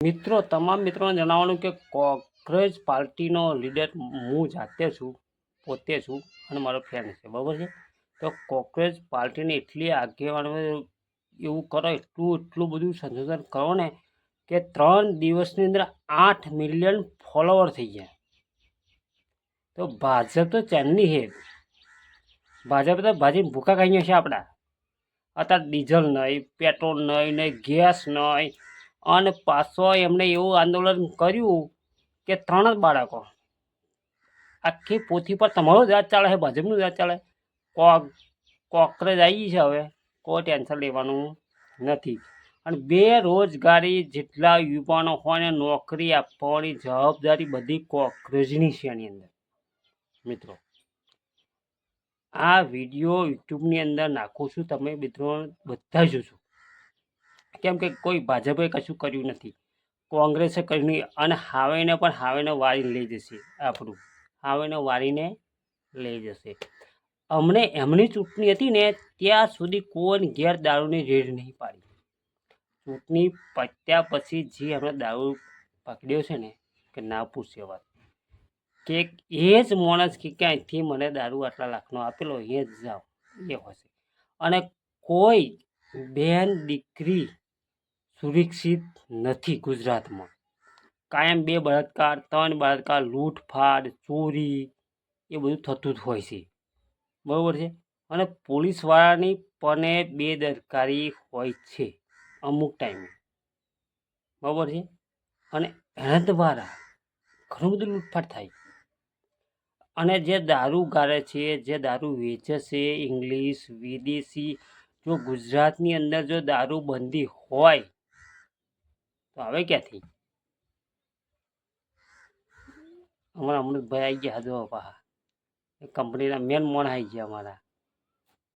મિત્રો તમામ મિત્રોને જણાવવાનું કે કોંગ્રેસ પાર્ટીનો લીડર હું જાતે છું, પોતે છું અને મારો ફ્રેન્ડ છે, બરાબર છે. તો કોંગ્રેસ પાર્ટીની એટલી આગેવાનો એવું કરો, એટલું બધું સંશોધન કરો ને કે 3 દિવસની અંદર 8 મિલિયન ફોલોવર થઈ ગયા. તો ભાજપ તો ચેનની છે, ભાજપ તો ભાજી ભૂકા ખાઈ છે આપણા. અત્યારે ડીઝલ નહીં, પેટ્રોલ નહીં, ગેસ નહીં, અને પાછો એમણે એવું આંદોલન કર્યું કે 3 જ બાળકો. આખી પોથી પર તમારું રાજ ચાલે છે, ભાજપનું રાજ ચાલે. કોંગ્રેસ આવી છે, હવે કોઈ ટેન્શન લેવાનું નથી. અને બેરોજગારી જેટલા યુવાનો હોય ને નોકરી આપવાની જવાબદારી બધી કોંગ્રેસની છે. એની અંદર મિત્રો આ વિડીયો યુટ્યુબની અંદર નાખું છું, તમે મિત્રો બધા જોશો. કેમ કે કોઈ ભાજપે કશું કર્યું નથી, કોંગ્રેસે કર્યું નહીં. અને હાવેને પણ હાવેને વારીને લઈ જશે, આપણું હાવેને વારીને લઈ જશે. અમને એમની ચૂંટણી હતી ને ત્યાં સુધી કોઈ ઘેર દારૂની રેડ નહીં પાડી. ચૂંટણી પત્યા પછી જે એમણે દારૂ પકડ્યો છે ને કે ના પૂછે વાત, કે એ જ માણસ કે ક્યાંયથી મને દારૂ આટલા લાખનો આપેલો એ જ જાઓ એ હશે. અને કોઈ બેન દીકરી સુરક્ષિત નથી ગુજરાતમાં. કાયમ 2 બળાત્કાર, 3 બળાત્કાર, લૂંટફાટ, ચોરી એ બધું થતું જ હોય છે, બરાબર છે. અને પોલીસવાળાની પણ બેદરકારી હોય છે અમુક ટાઈમે, બરાબર છે. અને એના દ્વારા ઘણું બધું લૂંટફાટ થાય. અને જે દારૂ ગાળે છે, જે દારૂ વેચે છે, ઇંગ્લિશ વિદેશી, જો ગુજરાતની અંદર જો દારૂ બંધી હોય તો હવે ક્યાંથી? અમારા અમૃતભાઈ આવી ગયા, જો પાહા કંપનીના મેન મોણ આવી ગયા અમારા.